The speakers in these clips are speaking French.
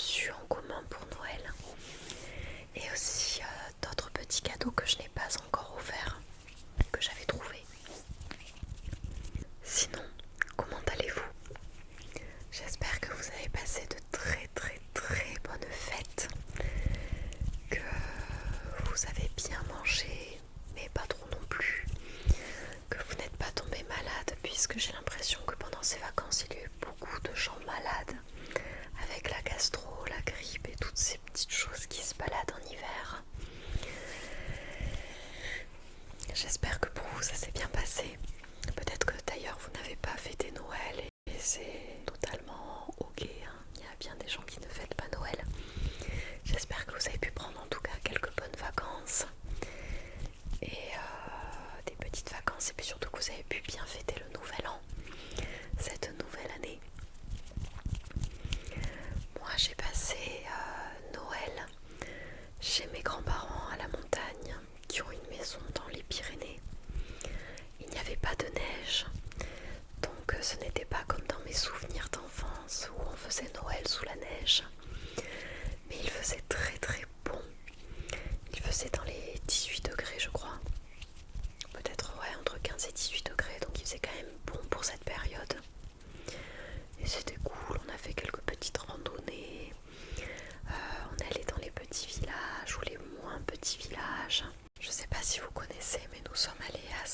reçus en commun pour Noël. Et aussi d'autres petits cadeaux que je n'ai pas encore offerts, que j'avais trouvés. Sinon, comment allez-vous? J'espère que vous avez passé de très très très bonnes fêtes, que vous avez bien mangé, mais pas trop non plus, que vous n'êtes pas tombé malade, puisque j'ai l'impression que pendant ces vacances, il y a eu beaucoup de gens malades, avec la gastro, la grippe et toutes ces petites choses qui se baladent en hiver. J'espère que pour vous ça s'est bien passé. Peut-être que d'ailleurs vous n'avez pas fêté Noël et c'est totalement ok, hein. Il y a bien des gens qui ne fêtent pas Noël. J'espère que vous avez pu prendre en tout cas quelques bonnes vacances et des petites vacances, et puis surtout que vous avez pu bien fêter le nouvel an, cette nouvelle année. Moi j'ai passé Noël chez mes grands-parents à la montagne, qui ont une maison dans les Pyrénées. Il n'y avait pas de neige, donc ce n'était pas comme dans mes souvenirs d'enfance où on faisait Noël sous la neige. Mais il faisait très très bon. Il faisait dans les 18 degrés je crois. Peut-être entre 15 et 18 degrés, donc il faisait quand même bon pour cette période. Et c'était cool, on a fait quelques petites randonnées. On est allé dans les petits villages ou les moins petits villages. Je ne sais pas si vous connaissez, mais nous sommes allés à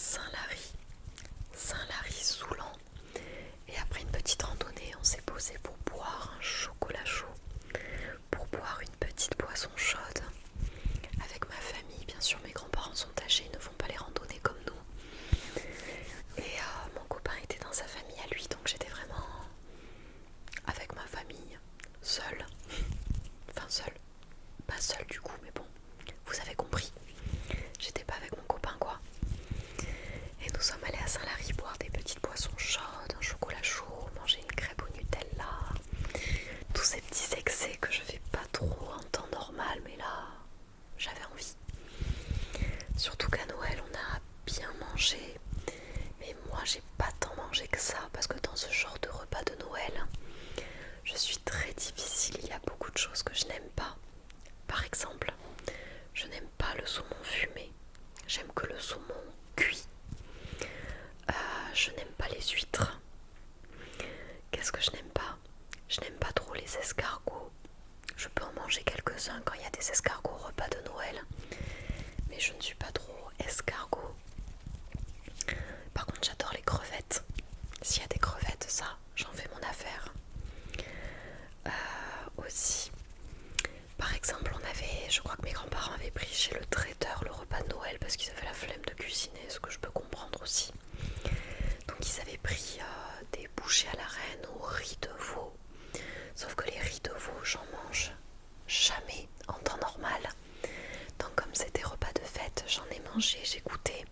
Saint-Lary-Soulan. Et après une petite randonnée, on s'est posé pour boire un chocolat chaud, pour boire une petite boisson chaude. Avec ma famille, bien sûr, mes grands-parents sont âgés, ils ne font pas les randonnées comme nous. Et mon copain était dans sa famille à lui, donc j'étais vraiment avec ma famille, seule. Enfin seule, pas seule du coup, mais bon, vous avez compris. J'étais pas avec mon copain quoi. Et nous sommes allés à Saint-Lary boire des petites boissons chaudes, un chocolat chaud, manger une crêpe au Nutella. Tous ces petits excès que je fais pas trop en temps normal, mais là, j'avais envie. Surtout qu'à Noël, on a bien mangé. Mais moi, j'ai pas tant mangé que ça, parce que dans ce genre de repas de Noël, je suis très difficile. Il y a beaucoup de choses que je n'aime pas. Par exemple, je n'aime pas le saumon fumé. J'aime que le saumon cuit. Je n'aime pas les huîtres. Qu'est-ce que je n'aime pas? Je n'aime pas trop les escargots. Je peux en manger quelques-uns quand il y a des escargots au repas de Noël. Mais je ne suis pas trop escargot. Par contre, j'adore les crevettes. S'il y a des crevettes, ça, j'en fais mon affaire. Aussi, par exemple, je crois que mes grands-parents avaient pris chez le traiteur le repas de Noël parce qu'ils avaient la flemme de cuisiner, ce que je peux comprendre aussi. Donc ils avaient pris des bouchées à la reine au riz de veau. Sauf que les riz de veau, j'en mange jamais en temps normal. Donc comme c'était repas de fête, j'en ai mangé, j'ai goûté.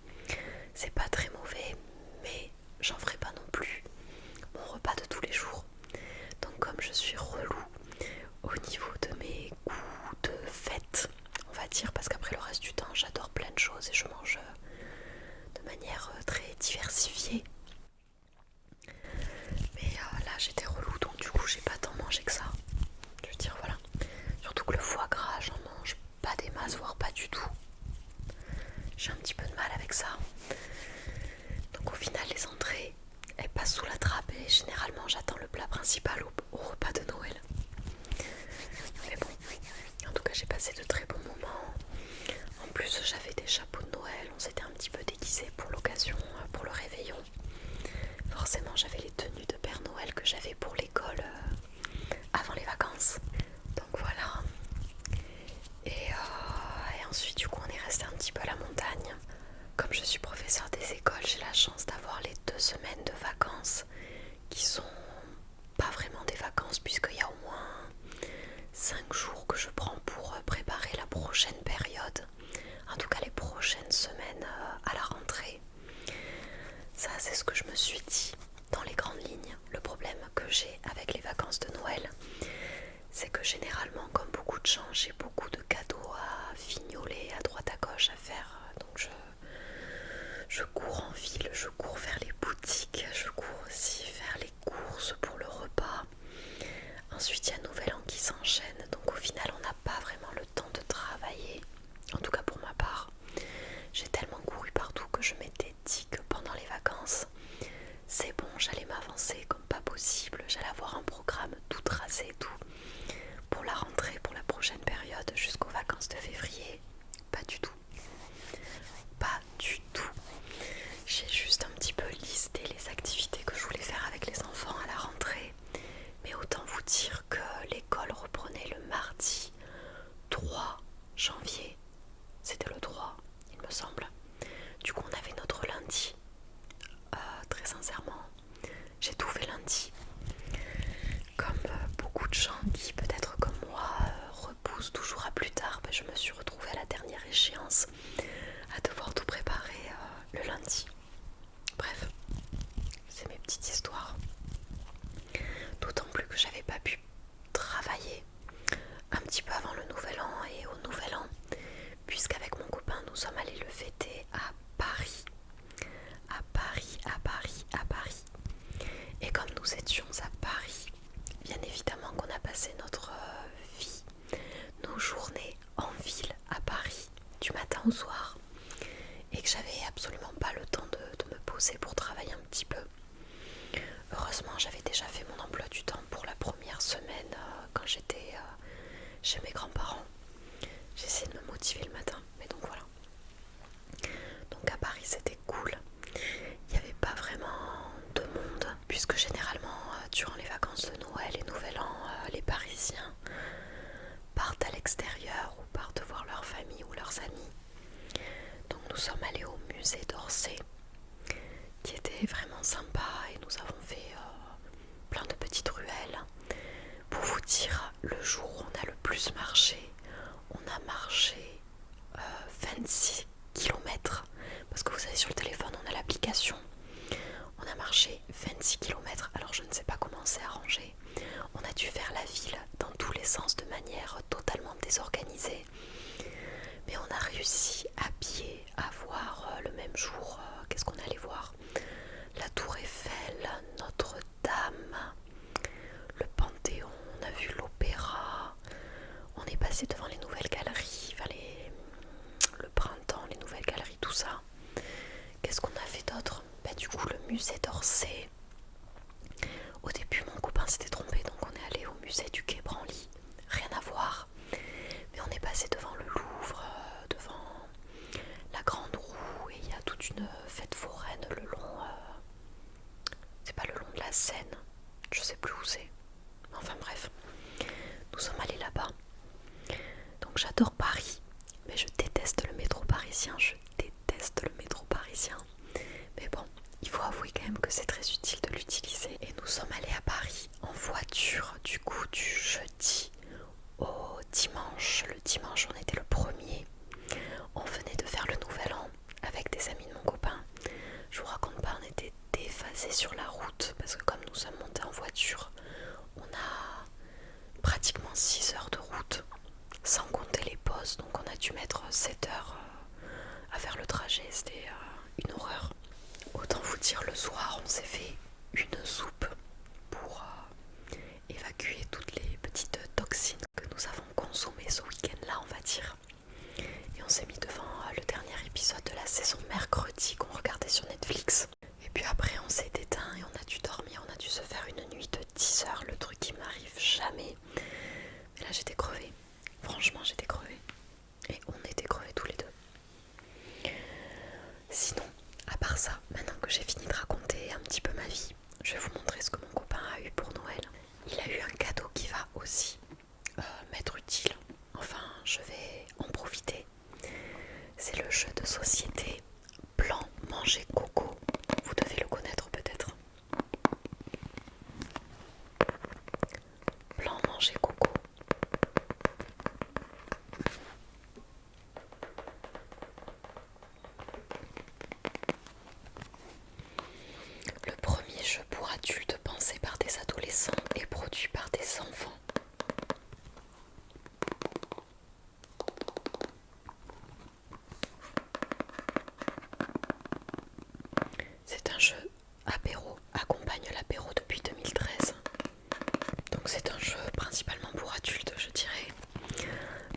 C'est pas très mauvais, mais j'en ferai pas non plus mon repas de tous les jours. Donc comme je suis relou au niveau de mes goûts de fête, on va dire, parce qu'après le reste du temps j'adore plein de choses et je mange de manière très diversifiée. Mais là j'étais relou, donc du coup j'ai pas tant mangé que ça. Je veux dire voilà. Surtout que le foie gras, j'en mange pas des masses, voire pas du tout. J'ai un petit peu de mal avec ça. Donc au final les entrées, elles passent sous la trappe et généralement j'attends le plat principal au repas de Noël. Mais bon, en tout cas j'ai passé de très bons moments. En plus j'avais des chapeaux de Noël, on s'était un petit peu déguisés pour l'occasion, pour le réveillon. Forcément j'avais les tenues de Père Noël que j'avais pour l'école avant les vacances. Donc voilà. Et ensuite du coup on est resté un petit peu à la montagne. Comme je suis professeur des écoles, j'ai la chance d'avoir les 2 semaines de vacances qui sont pas vraiment des vacances puisqu'il y a au moins 5 jours que je prends pour préparer la prochaine période. En tout cas les prochaines semaines à la rentrée. Ça c'est ce que je me suis dit dans les grandes lignes. Le problème que j'ai avec les vacances de Noël, c'est que généralement comme beaucoup de gens, j'ai beaucoup de cadeaux à fignoler à droite à gauche à faire. Donc je cours en ville, je cours vers les boutiques, je cours aussi faire les courses pour le repas. Ensuite il y a Nouvel An qui s'enchaîne petit peu avant le nouvel an et au nouvel an, puisqu'avec mon copain nous sommes allés le fêter à Paris. À Paris, à Paris, à Paris. Et comme nous étions à Paris, bien évidemment qu'on a passé notre vie, nos journées en ville à Paris, du matin au soir, et que j'avais absolument pas le temps de me poser pour travailler un petit peu. Heureusement, j'avais déjà fait mon emploi du temps pour la première semaine quand j'étais chez mes grands-parents. J'essayais de me motiver le matin, mais donc voilà. Donc à Paris, c'était cool. Il n'y avait pas vraiment de monde, puisque généralement, durant les vacances de Noël et Nouvel An, les Parisiens partent à l'extérieur ou partent voir leur famille ou leurs amis. Donc nous sommes allés au musée d'Orsay, qui était vraiment sympa, et nous avons fait plein de petites ruelles. Pour vous dire, le jour où on a le plus marché, on a marché 26 km, parce que vous savez, sur le téléphone on a l'application. On a marché 26 km, alors je ne sais pas comment c'est arrangé. On a dû faire la ville dans tous les sens de manière totalement désorganisée, mais on a réussi à pied à voir le même jour, qu'est-ce qu'on allait voir? La Tour Eiffel, Notre-Dame, le Panthéon, on a vu l'Opéra, on est passé devant les nouvelles galeries, enfin le printemps, les nouvelles galeries, tout ça. Qu'est-ce qu'on a fait d'autre? Du coup, le musée d'Orsay. Au début, mon copain s'était trompé, donc on est allé au musée du Quai Branly. Rien à voir. Mais on est passé devant le Louvre, devant la Grande Roue, et il y a toute une fête foraine le long... c'est pas le long de la Seine, je sais plus où c'est. Enfin bref, nous sommes allés là-bas. Donc j'adore Paris, mais je déteste le métro parisien, Mais bon, il faut avouer quand même que c'est très utile de l'utiliser. Et nous sommes allés à Paris en voiture, du coup du jeudi au dimanche. Le dimanche, on était le premier. On venait de faire le nouvel an avec des amis de mon copain. Je vous raconte pas, on était déphasés sur la route, parce que comme nous sommes montés en voiture, on a pratiquement 6 heures de route, sans compter les pauses. Donc on a dû mettre 7 heures à faire le trajet, c'était une horreur. Autant vous dire, le soir on s'est fait une soupe pour évacuer toutes les petites toxines que nous avons consommées ce week-end là, on va dire. Et on s'est mis devant le dernier épisode de la saison mercredi qu'on regardait sur Netflix. Et puis après on s'est éteint et on a dû dormir, on a dû se faire une nuit de 10 heures, le truc qui m'arrive jamais. Mais là j'étais crevée, franchement j'étais crevée. Et on était crevés tous les deux. Sinon, à part ça, maintenant que j'ai fini de raconter un petit peu ma vie, je vais vous montrer ce que mon copain a eu pour Noël. Il a eu un cadeau qui va aussi m'être utile. Enfin, je vais en profiter. C'est le jeu de société Plan Manger Coco. Vous devez le connaître peut-être. Plan Manger Coco. Le premier jeu pour adultes pensé par des adolescents et produit par des enfants. C'est un jeu apéro, accompagne l'apéro depuis 2013. Donc c'est un jeu principalement pour adultes, je dirais.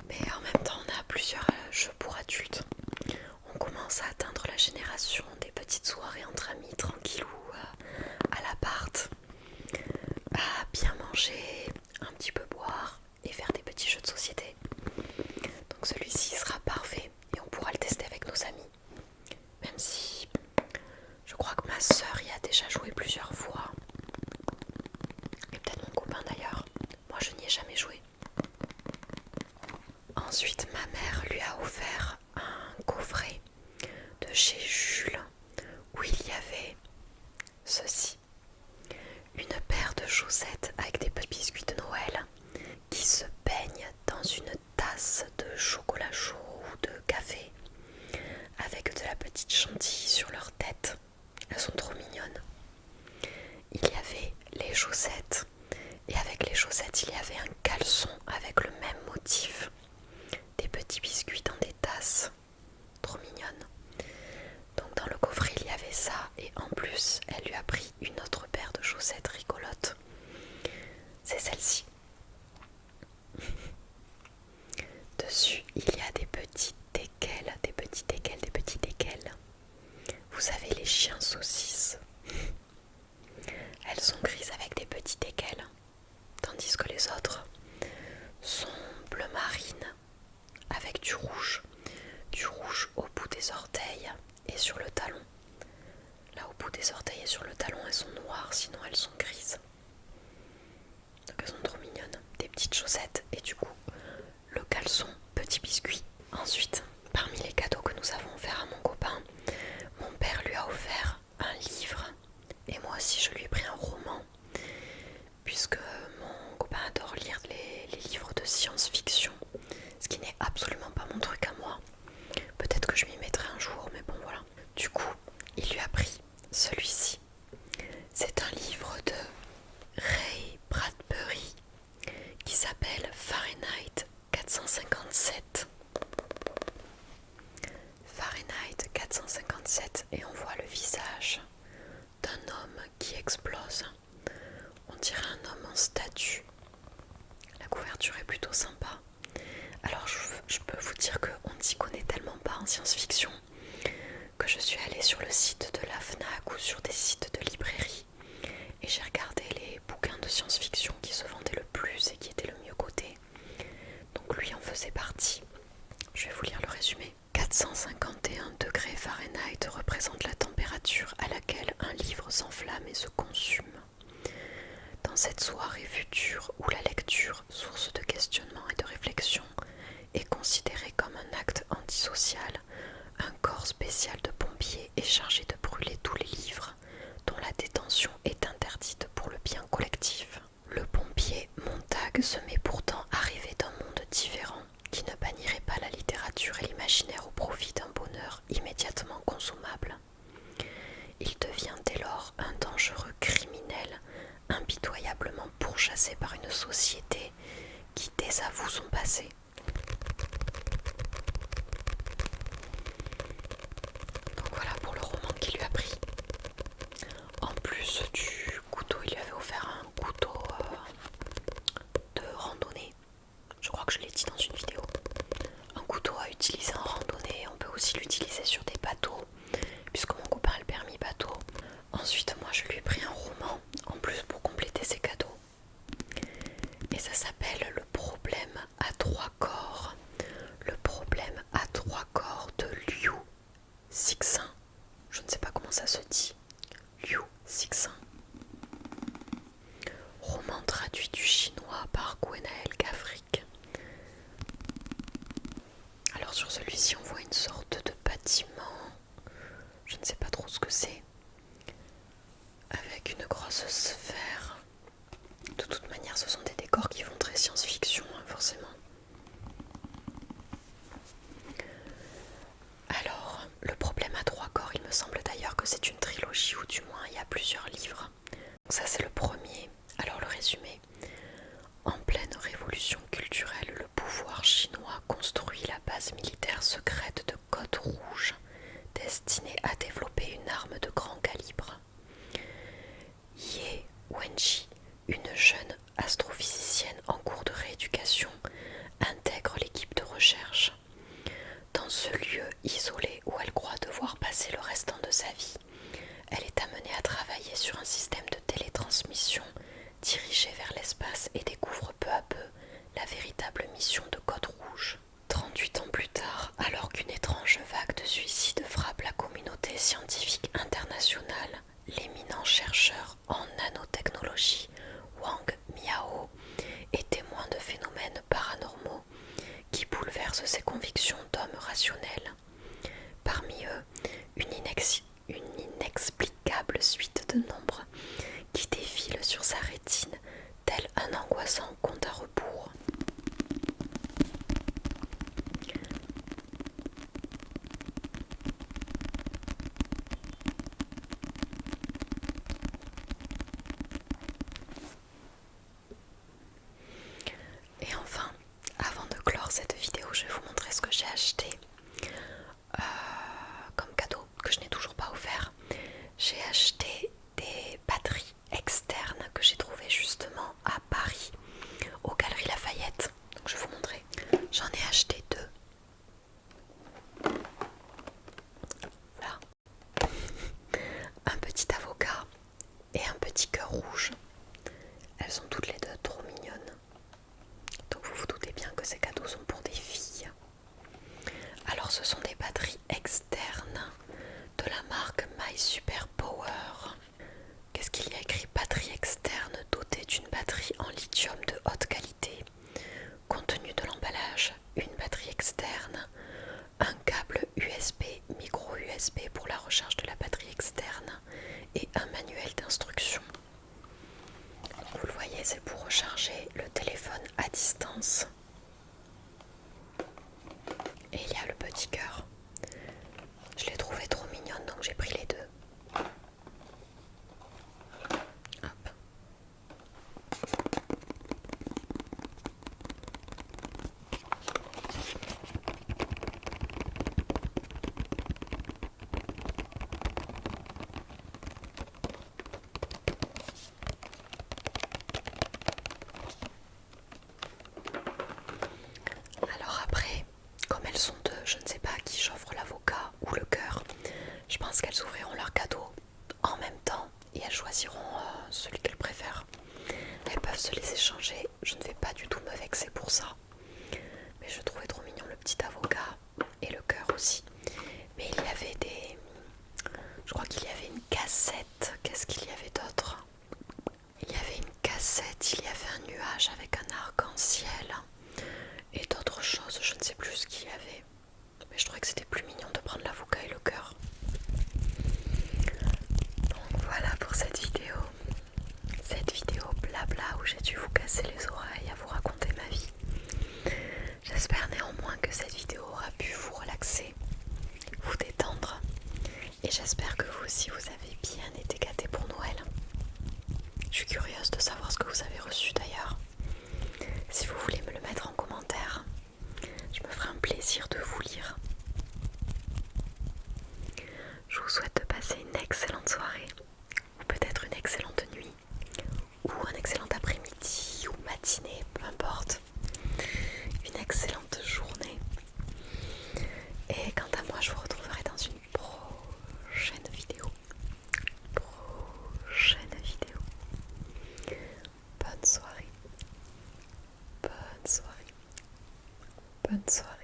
Mais en même temps, on a plusieurs jeux pour adultes. On commence à atteindre la génération des petites soirées entre amis, tranquillou, à l'appart, à bien manger, un petit peu boire et faire des petits jeux de société. Donc celui-ci sera parfait et on pourra le tester avec nos amis. Même si je crois que ma sœur y a déjà joué plusieurs fois. Et peut-être mon copain d'ailleurs. Moi je n'y ai jamais joué. Ensuite ma mère lui a offert un coffret de chez Jules où il y avait ceci. Une paire de chaussettes avec des petits biscuits de Noël qui se baignent dans une tasse de chocolat chaud ou de café avec de la petite chantilly sur leur tête. Elles sont trop mignonnes. Il y avait les chaussettes et avec les chaussettes il y avait un caleçon avec le même motif du coup le caleçon petit biscuit. Ensuite, parmi les cadeaux que nous avons offerts à mon copain, mon père lui a offert un livre et moi aussi je lui ai pris un roman, puisque mon copain adore lire les livres de science-fiction, ce qui n'est absolument pas mon truc à moi. Peut-être que je m'y mettrai un jour, mais bon voilà. Du coup, il lui a pris celui-ci. C'est un livre de Ray Bradbury qui s'appelle Fahrenheit 457. Fahrenheit 457, et on voit le visage d'un homme qui explose. On dirait un homme en statue. La couverture est plutôt sympa. Alors je peux vous dire qu'on ne s'y connaît tellement pas en science-fiction que je suis allée sur le site de la FNAC ou sur des sites de librairie et j'ai regardé les bouquins de science-fiction qui se vendaient le plus et qui étaient le mieux cotés. Donc lui en faisait partie. Je vais vous lire le résumé. 451 degrés Fahrenheit représente la température à laquelle un livre s'enflamme et se consume. Dans cette soirée future où la lecture, source de questionnement et de réflexion, est considérée comme un acte antisocial, un corps spécial de pompiers est chargé de brûler tous les livres dont la détention est interdite pour le bien collectif. Le pompier Montag se met pourtant à rêver d'un monde différent qui ne bannirait pas la littérature et l'imaginaire au profit d'un bonheur immédiatement consommable. Il devient dès lors un dangereux criminel impitoyablement pourchassé par une société qui désavoue son passé. Donc voilà pour le roman qu'il lui a pris. En plus du couteau, il lui avait offert un couteau de randonnée. Je crois que je l'ai dit dans une vidéo. Un couteau à utiliser en randonnée, on peut aussi l'utiliser sur des bateaux, puisque mon copain a le permis bateau. Ensuite, moi je lui ai pris un roman, en plus pour compléter ses cadeaux. Et ça s'appelle Le problème à trois corps. Le problème à trois corps de Liu Cixin. Je ne sais pas comment ça se dit. Liu Cixin. Roman traduit du chinois par Gwenaël Gavric. Alors sur celui-ci on voit une sorte de bâtiment, je ne sais pas trop ce que c'est, avec une grosse sphère. De toute manière ce sont des décors qui font très science-fiction, hein, forcément. Alors, le problème à trois corps, il me semble d'ailleurs que c'est une trilogie, ou du moins il y a plusieurs livres. Donc ça c'est le premier. Alors le résumé. En pleine révolution culturelle, le pouvoir chinois construit la base militaire secrète de Côte Rouge, destinée à développer une arme de grand calibre. Ye Wenji, une jeune astrophysicienne en cours de rééducation, intègre l'équipe de recherche. Dans ce lieu isolé où elle croit devoir passer le restant de sa vie, elle est amenée à travailler sur un système de télétransmission dirigé vers l'espace et découvre peu à peu la véritable mission de Côte Rouge. 38 ans plus tard, alors qu'une étrange vague de suicides frappe la communauté scientifique internationale, l'éminent chercheur en nanotechnologie Wang Miao est témoin de phénomènes paranormaux qui bouleversent ses convictions d'homme rationnel. Parmi eux, une inexplicable suite de nombres qui défilent sur sa rétine tel un angoissant compte à rebours. je ne sais pas à qui j'offre l'avocat ou le cœur. Je pense qu'elles ouvriront leur cadeau en même temps et elles choisiront celui qu'elles préfèrent. Elles peuvent se les échanger, je ne vais pas du tout me vexer pour ça. Mais je trouvais trop mignon le petit avocat et le cœur aussi. Mais il y avait des... Je crois qu'il y avait une cassette. Qu'est-ce qu'il y avait d'autre? Il y avait une cassette, il y avait un nuage avec un arc-en-ciel et d'autres choses, je ne sais plus ce qu'il y avait. Mais je trouvais que c'était plus mignon de prendre l'avocat et le cœur. Donc voilà pour cette vidéo. Cette vidéo blabla où j'ai dû vous casser les oreilles à vous raconter ma vie. J'espère néanmoins que cette vidéo aura pu vous relaxer, vous détendre. Et j'espère que vous aussi vous avez bien été gâtés pour Noël. Je suis curieuse de savoir ce que vous avez reçu d'ailleurs. Si vous voulez me le mettre en commentaire, je me ferai un plaisir de vous lire. Je vous souhaite de passer une excellente soirée, ou peut-être une excellente nuit, ou un excellent après-midi, ou matinée, peu importe. Une excellente journée. Et quant à moi, je vous retrouverai dans une prochaine vidéo. Bonne soirée. Bonne soirée. Bonne soirée.